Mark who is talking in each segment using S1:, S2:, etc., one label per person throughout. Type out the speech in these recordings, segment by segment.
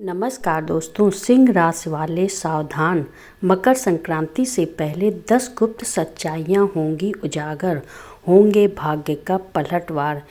S1: नमस्कार दोस्तों, सिंह राशि वाले सावधान। मकर संक्रांति से पहले 10 गुप्त सच्चाइयाँ होंगी उजागर, होंगे भाग्य का पलटवार।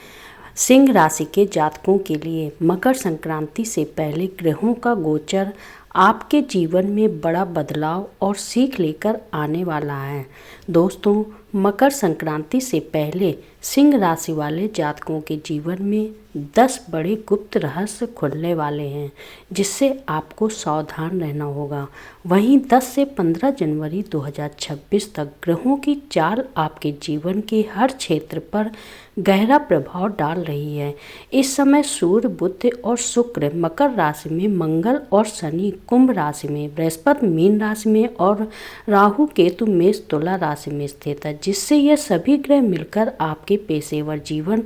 S1: सिंह राशि के जातकों के लिए मकर संक्रांति से पहले ग्रहों का गोचर आपके जीवन में बड़ा बदलाव और सीख लेकर आने वाला है। दोस्तों, मकर संक्रांति से पहले सिंह राशि वाले जातकों के जीवन में 10 बड़े गुप्त रहस्य खुलने वाले हैं, जिससे आपको सावधान रहना होगा। वहीं 10 से 15 जनवरी 2026 तक ग्रहों की चाल आपके जीवन के हर क्षेत्र पर गहरा प्रभाव डाल रही है। इस समय सूर्य, बुध और शुक्र मकर राशि में, मंगल और शनि कुंभ राशि में, बृहस्पति मीन राशि में और राहु केतु मेष तुला राशि में स्थित है, जिससे यह सभी ग्रह मिलकर आपके पेशेवर जीवन,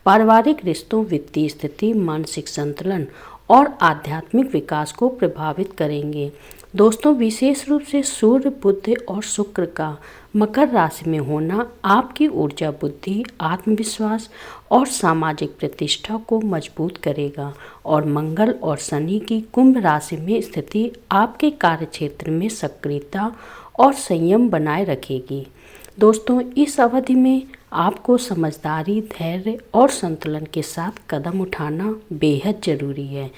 S1: पारिवारिक रिश्तों, वित्तीय स्थिति, मानसिक संतुलन और आध्यात्मिक विकास को प्रभावित करेंगे। दोस्तों, विशेष रूप से सूर्य, बुध और शुक्र का मकर राशि में होना आपकी ऊर्जा, बुद्धि, आत्मविश्वास और सामाजिक प्रतिष्ठा को मजबूत करेगा और मंगल और शनि की कुंभ राशि में स्थिति आपके कार्यक्षेत्र में सक्रियता और संयम बनाए रखेगी। दोस्तों, इस अवधि में आपको समझदारी, धैर्य और संतुलन के साथ कदम उठाना बेहद ज़रूरी है।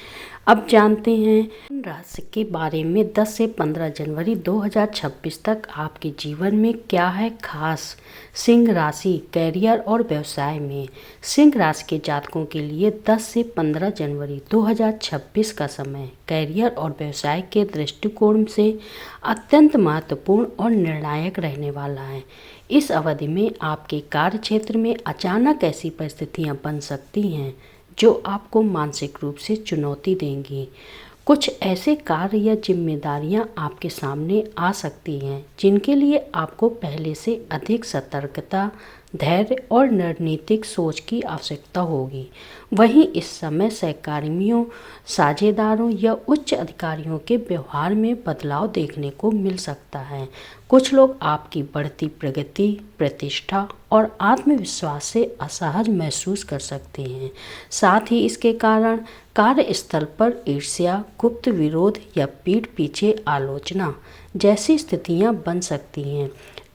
S1: अब जानते हैं राशि के बारे में 10 से 15 जनवरी 2026 तक आपके जीवन में क्या है खास। सिंह राशि, कैरियर और व्यवसाय में। सिंह राशि के जातकों के लिए 10 से 15 जनवरी 2026 का समय कैरियर और व्यवसाय के दृष्टिकोण से अत्यंत महत्वपूर्ण और निर्णायक रहने वाला है। इस अवधि में आपके कार्य क्षेत्र में अचानक ऐसी परिस्थितियां बन सकती हैं जो आपको मानसिक रूप से चुनौती देंगी। कुछ ऐसे कार्य या जिम्मेदारियां आपके सामने आ सकती हैं जिनके लिए आपको पहले से अधिक सतर्कता, धैर्य और रणनीतिक सोच की आवश्यकता होगी। वहीं इस समय सहकर्मियों, साझेदारों या उच्च अधिकारियों के व्यवहार में बदलाव देखने को मिल सकता है। कुछ लोग आपकी बढ़ती प्रगति, प्रतिष्ठा और आत्मविश्वास से असहज महसूस कर सकते हैं। साथ ही इसके कारण कार्यस्थल पर ईर्ष्या, गुप्त विरोध या पीठ पीछे आलोचना जैसी स्थितियां बन सकती हैं।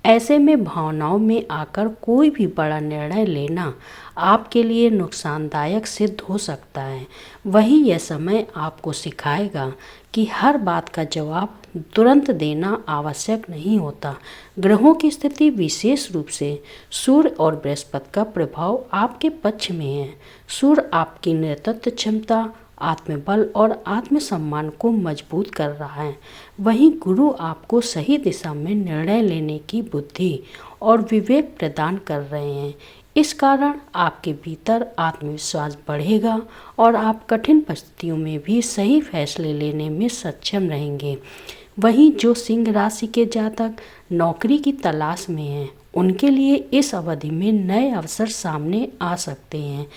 S1: ऐसे में भावनाओं में आकर कोई भी बड़ा निर्णय लेना आपके लिए नुकसानदायक सिद्ध हो सकता है। वहीं यह समय आपको सिखाएगा कि हर बात का जवाब तुरंत देना आवश्यक नहीं होता। ग्रहों की स्थिति, विशेष रूप से सूर्य और बृहस्पति का प्रभाव आपके पक्ष में है। सूर्य आपकी नेतृत्व क्षमता, आत्मबल और आत्मसम्मान को मजबूत कर रहा है। वहीं गुरु आपको सही दिशा में निर्णय लेने की बुद्धि और विवेक प्रदान कर रहे हैं। इस कारण आपके भीतर आत्मविश्वास बढ़ेगा और आप कठिन परिस्थितियों में भी सही फैसले लेने में सक्षम रहेंगे। वहीं जो सिंह राशि के जातक नौकरी की तलाश में हैं, उनके लिए इस अवधि में नए अवसर सामने आ सकते हैं।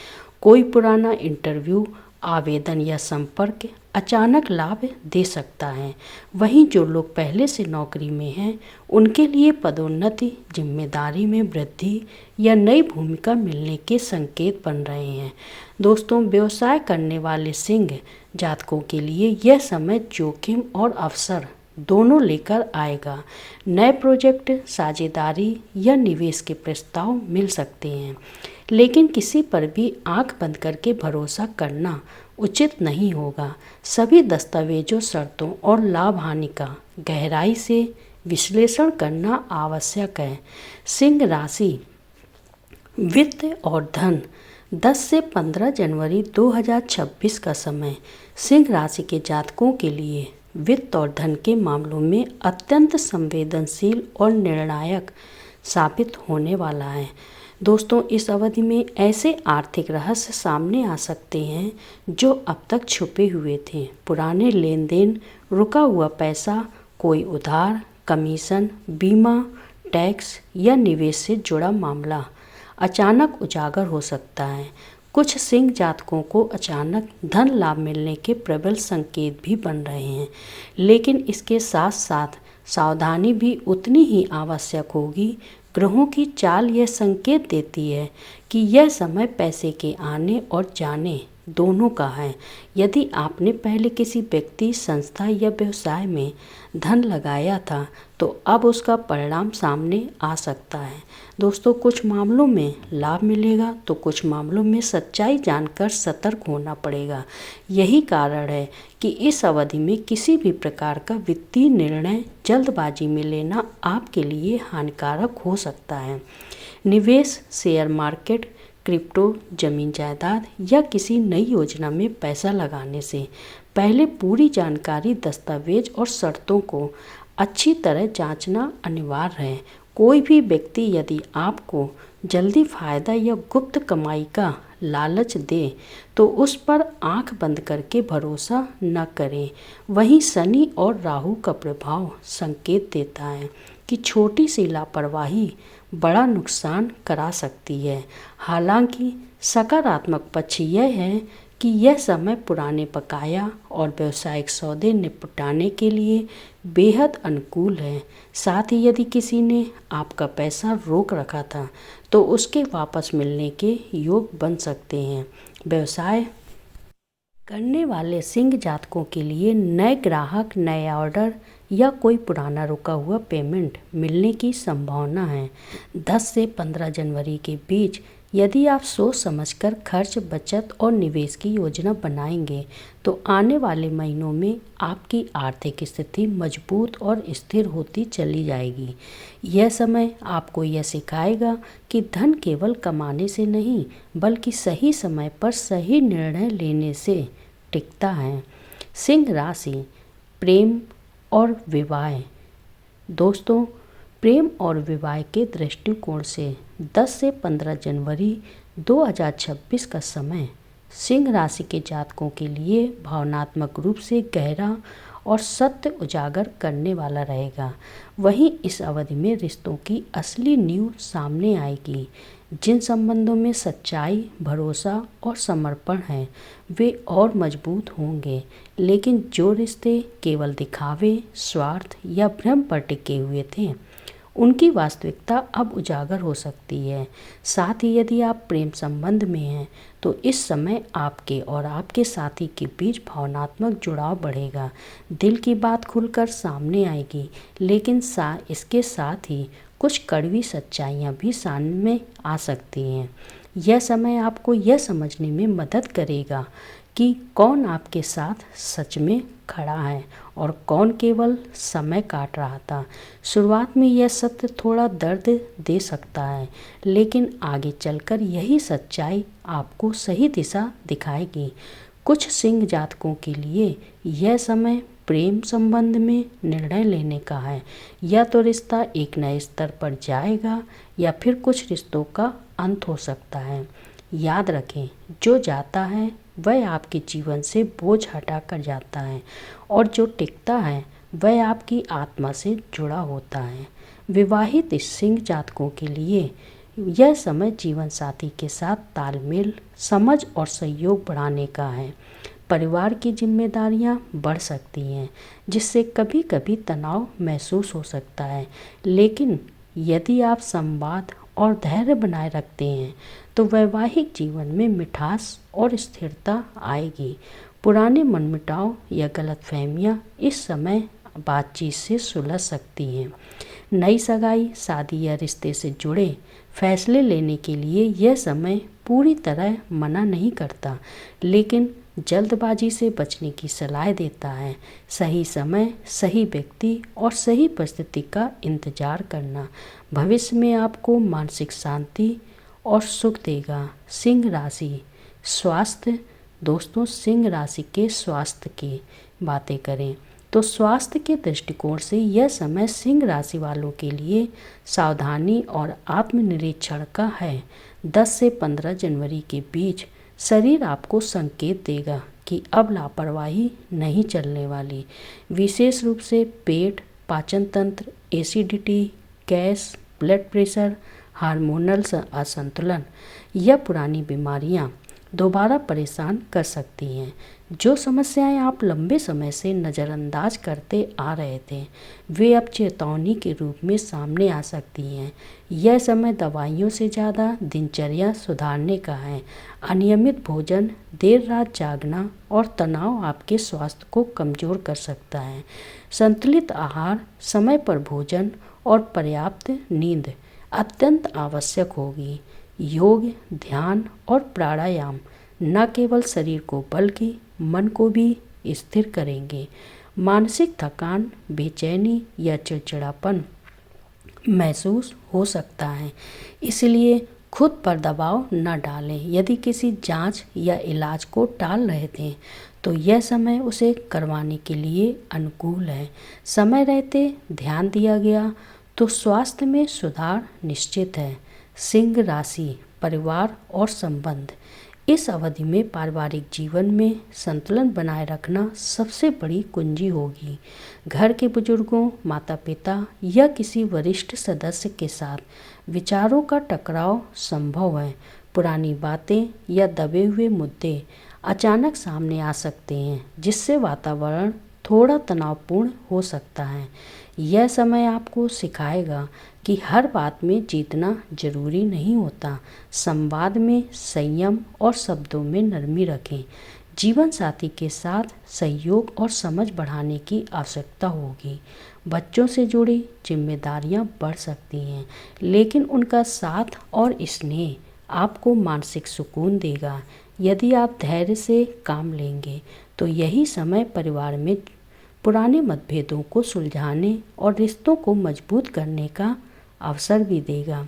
S1: कोई पुराना इंटरव्यू, आवेदन या संपर्क अचानक लाभ दे सकता है। वहीं जो लोग पहले से नौकरी में हैं, उनके लिए पदोन्नति, जिम्मेदारी में वृद्धि या नई भूमिका मिलने के संकेत बन रहे हैं। दोस्तों, व्यवसाय करने वाले सिंह जातकों के लिए यह समय जोखिम और अवसर दोनों लेकर आएगा। नए प्रोजेक्ट, साझेदारी या निवेश के प्रस्ताव मिल सकते हैं, लेकिन किसी पर भी आंख बंद करके भरोसा करना उचित नहीं होगा। सभी दस्तावेजों, शर्तों और लाभ हानि का गहराई से विश्लेषण करना आवश्यक है। सिंह राशि, वित्त और धन। 10 से 15 जनवरी 2026 का समय सिंह राशि के जातकों के लिए वित्त और धन के मामलों में अत्यंत संवेदनशील और निर्णायक साबित होने वाला है। दोस्तों, इस अवधि में ऐसे आर्थिक रहस्य सामने आ सकते हैं जो अब तक छुपे हुए थे। पुराने लेन देन, रुका हुआ पैसा, कोई उधार, कमीशन, बीमा, टैक्स या निवेश से जुड़ा मामला अचानक उजागर हो सकता है। कुछ सिंह जातकों को अचानक धन लाभ मिलने के प्रबल संकेत भी बन रहे हैं, लेकिन इसके साथ साथ सावधानी भी उतनी ही आवश्यक होगी। ग्रहों की चाल यह संकेत देती है कि यह समय पैसे के आने और जाने दोनों का है। यदि आपने पहले किसी व्यक्ति, संस्था या व्यवसाय में धन लगाया था तो अब उसका परिणाम सामने आ सकता है। दोस्तों, कुछ मामलों में लाभ मिलेगा तो कुछ मामलों में सच्चाई जानकर सतर्क होना पड़ेगा। यही कारण है कि इस अवधि में किसी भी प्रकार का वित्तीय निर्णय जल्दबाजी में लेना आपके लिए हानिकारक हो सकता है। निवेश, शेयर मार्केट, क्रिप्टो, जमीन जायदाद या किसी नई योजना में पैसा लगाने से पहले पूरी जानकारी, दस्तावेज और शर्तों को अच्छी तरह जांचना अनिवार्य है। कोई भी व्यक्ति यदि आपको जल्दी फायदा या गुप्त कमाई का लालच दे तो उस पर आंख बंद करके भरोसा न करें। वहीं शनि और राहु का प्रभाव संकेत देता है कि छोटी सी लापरवाही बड़ा नुकसान करा सकती है। हालांकि सकारात्मक पक्ष यह है कि यह समय पुराने बकाया और व्यावसायिक सौदे निपटाने के लिए बेहद अनुकूल है। साथ ही यदि किसी ने आपका पैसा रोक रखा था तो उसके वापस मिलने के योग बन सकते हैं। व्यवसाय करने वाले सिंह जातकों के लिए नए ग्राहक, नए ऑर्डर या कोई पुराना रुका हुआ पेमेंट मिलने की संभावना है। 10 से 15 जनवरी के बीच यदि आप सोच समझकर खर्च, बचत और निवेश की योजना बनाएंगे तो आने वाले महीनों में आपकी आर्थिक स्थिति मजबूत और स्थिर होती चली जाएगी। यह समय आपको यह सिखाएगा कि धन केवल कमाने से नहीं बल्कि सही समय पर सही निर्णय लेने से टिकता है। सिंह राशि, प्रेम और विवाह। दोस्तों, प्रेम और विवाह के दृष्टिकोण से 10 से 15 जनवरी 2026 का समय सिंह राशि के जातकों के लिए भावनात्मक रूप से गहरा और सत्य उजागर करने वाला रहेगा। वहीं इस अवधि में रिश्तों की असली नींव सामने आएगी। जिन संबंधों में सच्चाई, भरोसा और समर्पण है वे और मजबूत होंगे, लेकिन जो रिश्ते केवल दिखावे, स्वार्थ या भ्रम पर टिके हुए थे उनकी वास्तविकता अब उजागर हो सकती है। साथ ही यदि आप प्रेम संबंध में हैं तो इस समय आपके और आपके साथी के बीच भावनात्मक जुड़ाव बढ़ेगा। दिल की बात खुलकर सामने आएगी, लेकिन इसके साथ ही कुछ कड़वी सच्चाइयाँ भी सामने आ सकती हैं। यह समय आपको यह समझने में मदद करेगा कि कौन आपके साथ सच में खड़ा है और कौन केवल समय काट रहा था। शुरुआत में यह सत्य थोड़ा दर्द दे सकता है, लेकिन आगे चलकर यही सच्चाई आपको सही दिशा दिखाएगी। कुछ सिंह जातकों के लिए यह समय प्रेम संबंध में निर्णय लेने का है। या तो रिश्ता एक नए स्तर पर जाएगा या फिर कुछ रिश्तों का अंत हो सकता है। याद रखें, जो जाता है वह आपके जीवन से बोझ हटा कर जाता है और जो टिकता है वह आपकी आत्मा से जुड़ा होता है। विवाहित सिंह जातकों के लिए यह समय जीवन साथी के साथ तालमेल, समझ और सहयोग बढ़ाने का है। परिवार की जिम्मेदारियां बढ़ सकती हैं, जिससे कभी कभी तनाव महसूस हो सकता है, लेकिन यदि आप संवाद और धैर्य बनाए रखते हैं तो वैवाहिक जीवन में मिठास और स्थिरता आएगी। पुराने मनमुटाव या गलतफहमियां इस समय बातचीत से सुलझ सकती हैं। नई सगाई, शादी या रिश्ते से जुड़े फैसले लेने के लिए यह समय पूरी तरह मना नहीं करता, लेकिन जल्दबाजी से बचने की सलाह देता है। सही समय, सही व्यक्ति और सही परिस्थिति का इंतजार करना भविष्य में आपको मानसिक शांति और सुख देगा। सिंह राशि, स्वास्थ्य। दोस्तों, सिंह राशि के स्वास्थ्य की बातें करें तो स्वास्थ्य के दृष्टिकोण से यह समय सिंह राशि वालों के लिए सावधानी और आत्मनिरीक्षण का है। 10 से 15 जनवरी के बीच शरीर आपको संकेत देगा कि अब लापरवाही नहीं चलने वाली। विशेष रूप से पेट, पाचन तंत्र, acidity, gas, blood pressure, hormonal असंतुलन या पुरानी बीमारियां दोबारा परेशान कर सकती हैं। जो समस्याएं आप लंबे समय से नज़रअंदाज करते आ रहे थे, वे अब चेतावनी के रूप में सामने आ सकती हैं। यह समय दवाइयों से ज़्यादा दिनचर्या सुधारने का है। अनियमित भोजन, देर रात जागना और तनाव आपके स्वास्थ्य को कमज़ोर कर सकता है। संतुलित आहार, समय पर भोजन और पर्याप्त नींद अत्यंत आवश्यक होगी। योग, ध्यान और प्राणायाम न केवल शरीर को बल्कि मन को भी स्थिर करेंगे। मानसिक थकान, बेचैनी या चिड़चिड़ापन महसूस हो सकता है, इसलिए खुद पर दबाव न डालें। यदि किसी जांच या इलाज को टाल रहे थे तो यह समय उसे करवाने के लिए अनुकूल है। समय रहते ध्यान दिया गया तो स्वास्थ्य में सुधार निश्चित है। सिंह राशि, परिवार और संबंध। इस अवधि में पारिवारिक जीवन में संतुलन बनाए रखना सबसे बड़ी कुंजी होगी। घर के बुजुर्गों, माता पिता या किसी वरिष्ठ सदस्य के साथ विचारों का टकराव संभव है। पुरानी बातें या दबे हुए मुद्दे अचानक सामने आ सकते हैं, जिससे वातावरण थोड़ा तनावपूर्ण हो सकता है। यह समय आपको सिखाएगा कि हर बात में जीतना जरूरी नहीं होता। संवाद में संयम और शब्दों में नरमी रखें। जीवन साथी के साथ सहयोग और समझ बढ़ाने की आवश्यकता होगी। बच्चों से जुड़ी जिम्मेदारियां बढ़ सकती हैं, लेकिन उनका साथ और स्नेह आपको मानसिक सुकून देगा। यदि आप धैर्य से काम लेंगे तो यही समय परिवार में पुराने मतभेदों को सुलझाने और रिश्तों को मजबूत करने का अवसर भी देगा।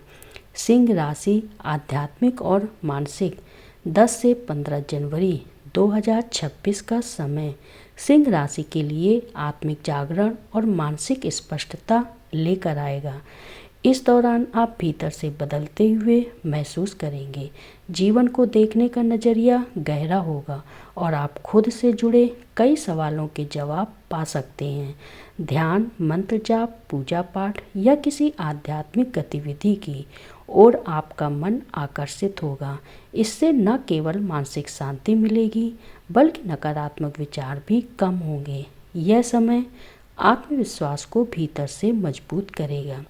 S1: सिंह राशि, आध्यात्मिक और मानसिक। 10 से 15 जनवरी 2026 का समय सिंह राशि के लिए आत्मिक जागरण और मानसिक स्पष्टता लेकर आएगा। इस दौरान आप भीतर से बदलते हुए महसूस करेंगे। जीवन को देखने का नज़रिया गहरा होगा और आप खुद से जुड़े कई सवालों के जवाब पा सकते हैं। ध्यान, मंत्र जाप, पूजा पाठ या किसी आध्यात्मिक गतिविधि की ओर आपका मन आकर्षित होगा। इससे न केवल मानसिक शांति मिलेगी बल्कि नकारात्मक विचार भी कम होंगे। यह समय आत्मविश्वास को भीतर से मजबूत करेगा।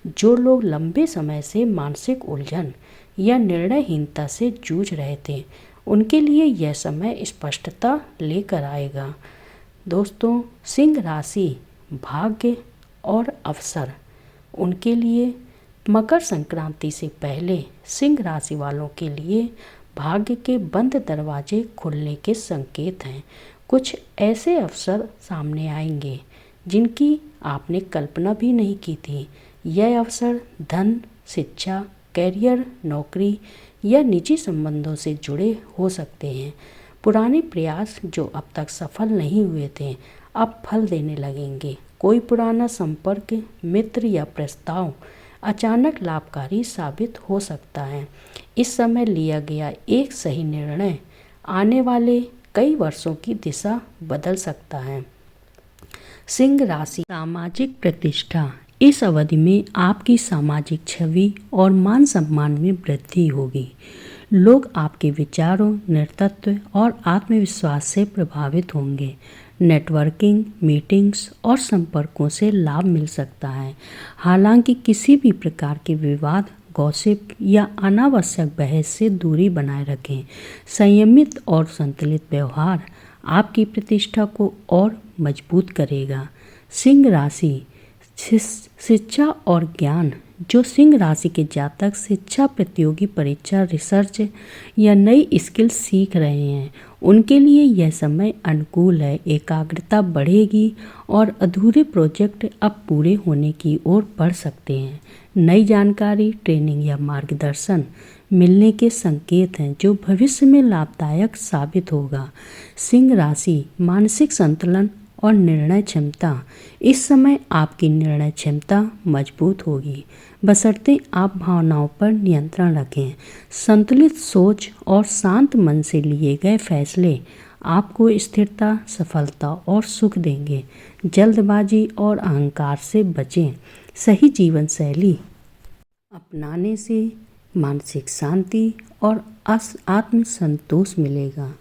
S1: जो लोग लंबे समय से मानसिक उलझन या निर्णयहीनता से जूझ रहे थे, उनके लिए यह समय स्पष्टता लेकर आएगा। दोस्तों, सिंह राशि, भाग्य और अवसर। उनके लिए मकर संक्रांति से पहले सिंह राशि वालों के लिए भाग्य के बंद दरवाजे खुलने के संकेत हैं। कुछ ऐसे अवसर सामने आएंगे जिनकी आपने कल्पना भी नहीं की थी। यह अवसर धन, शिक्षा, कैरियर, नौकरी या निजी संबंधों से जुड़े हो सकते हैं। पुराने प्रयास जो अब तक सफल नहीं हुए थे, अब फल देने लगेंगे। कोई पुराना संपर्क, मित्र या प्रस्ताव अचानक लाभकारी साबित हो सकता है। इस समय लिया गया एक सही निर्णय आने वाले कई वर्षों की दिशा बदल सकता है। सिंह राशि, सामाजिक प्रतिष्ठा। इस अवधि में आपकी सामाजिक छवि और मान सम्मान में वृद्धि होगी। लोग आपके विचारों, नेतृत्व और आत्मविश्वास से प्रभावित होंगे। नेटवर्किंग, मीटिंग्स और संपर्कों से लाभ मिल सकता है। हालांकि किसी भी प्रकार के विवाद, गॉसिप या अनावश्यक बहस से दूरी बनाए रखें। संयमित और संतुलित व्यवहार आपकी प्रतिष्ठा को और मजबूत करेगा। सिंह राशि, शिक्षा और ज्ञान। जो सिंह राशि के जातक शिक्षा, प्रतियोगी परीक्षा, रिसर्च या नई स्किल सीख रहे हैं, उनके लिए यह समय अनुकूल है। एकाग्रता बढ़ेगी और अधूरे प्रोजेक्ट अब पूरे होने की ओर बढ़ सकते हैं। नई जानकारी, ट्रेनिंग या मार्गदर्शन मिलने के संकेत हैं जो भविष्य में लाभदायक साबित होगा। सिंह राशि, मानसिक संतुलन और निर्णय क्षमता। इस समय आपकी निर्णय क्षमता मजबूत होगी, बशर्ते आप भावनाओं पर नियंत्रण रखें। संतुलित सोच और शांत मन से लिए गए फैसले आपको स्थिरता, सफलता और सुख देंगे। जल्दबाजी और अहंकार से बचें। सही जीवन शैली अपनाने से मानसिक शांति और आत्मसंतोष मिलेगा।